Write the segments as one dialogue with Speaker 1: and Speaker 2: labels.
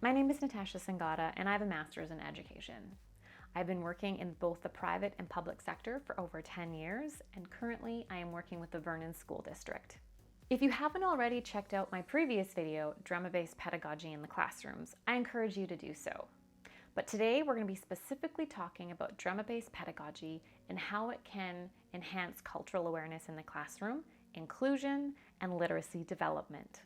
Speaker 1: My name is Natasha Sangata and I have a master's in education. I've been working in both the private and public sector for over 10 years, and currently I am working with the Vernon School District. If you haven't already checked out my previous video, Drama-Based Pedagogy in the Classrooms, I encourage you to do so. But today we're going to be specifically talking about drama-based pedagogy and how it can enhance cultural awareness in the classroom, inclusion, and literacy development.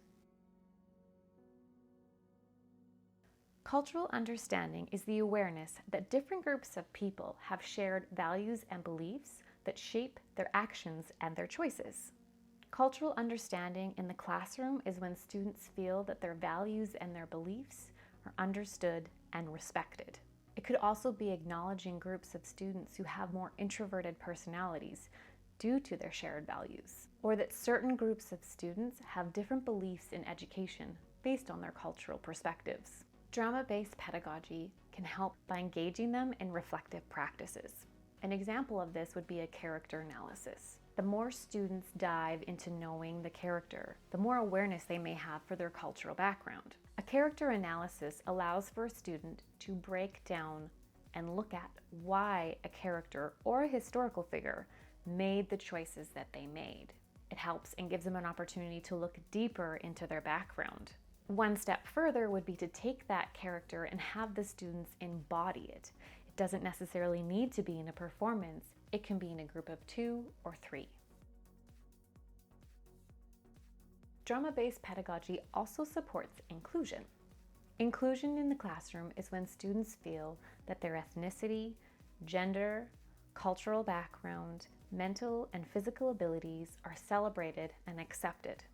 Speaker 1: Cultural understanding is the awareness that different groups of people have shared values and beliefs that shape their actions and their choices. Cultural understanding in the classroom is when students feel that their values and their beliefs are understood and respected. It could also be acknowledging groups of students who have more introverted personalities due to their shared values, or that certain groups of students have different beliefs in education based on their cultural perspectives. Drama-based pedagogy can help by engaging them in reflective practices. An example of this would be a character analysis. The more students dive into knowing the character, the more awareness they may have for their cultural background. A character analysis allows for a student to break down and look at why a character or a historical figure made the choices that they made. It helps and gives them an opportunity to look deeper into their background. One step further would be to take that character and have the students embody it. It doesn't necessarily need to be in a performance. It can be in a group of 2 or 3. Drama-based pedagogy also supports inclusion. Inclusion in the classroom is when students feel that their ethnicity, gender, cultural background, mental and physical abilities are celebrated and accepted.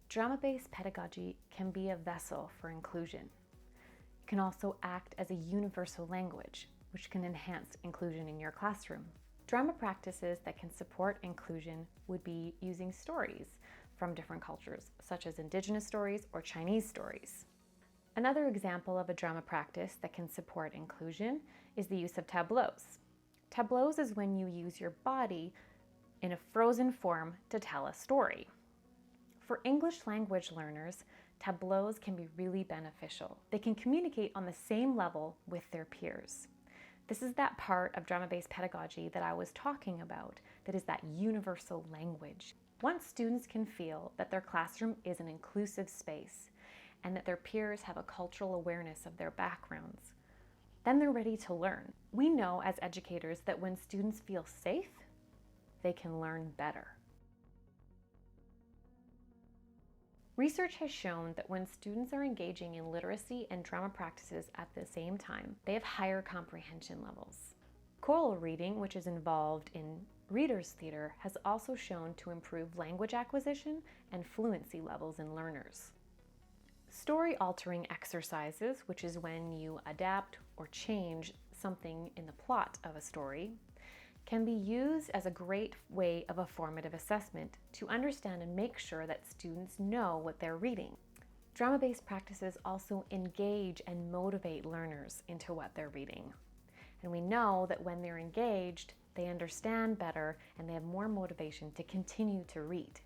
Speaker 1: Drama-based pedagogy can be a vessel for inclusion. It can also act as a universal language, which can enhance inclusion in your classroom. Drama practices that can support inclusion would be using stories from different cultures, such as Indigenous stories or Chinese stories. Another example of a drama practice that can support inclusion is the use of tableaus. Tableaus is when you use your body in a frozen form to tell a story. For English language learners, tableaus can be really beneficial. They can communicate on the same level with their peers. This is that part of drama-based pedagogy that I was talking about, that is that universal language. Once students can feel that their classroom is an inclusive space and that their peers have a cultural awareness of their backgrounds, then they're ready to learn. We know as educators that when students feel safe, they can learn better. Research has shown that when students are engaging in literacy and drama practices at the same time, they have higher comprehension levels. Choral reading, which is involved in readers' theater, has also shown to improve language acquisition and fluency levels in learners. Story-altering exercises, which is when you adapt or change something in the plot of a story, can be used as a great way of a formative assessment to understand and make sure that students know what they're reading. Drama-based practices also engage and motivate learners into what they're reading. And we know that when they're engaged, they understand better and they have more motivation to continue to read.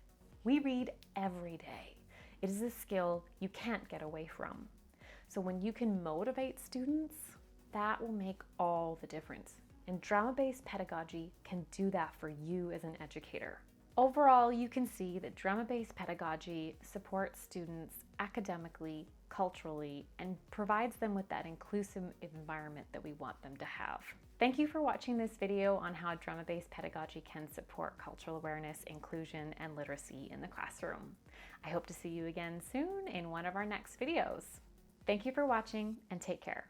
Speaker 1: We read every day. It is a skill you can't get away from. So when you can motivate students, that will make all the difference. And drama-based pedagogy can do that for you as an educator. Overall, you can see that drama-based pedagogy supports students academically, culturally, and provides them with that inclusive environment that we want them to have. Thank you for watching this video on how drama-based pedagogy can support cultural awareness, inclusion, and literacy in the classroom. I hope to see you again soon in one of our next videos. Thank you for watching and take care.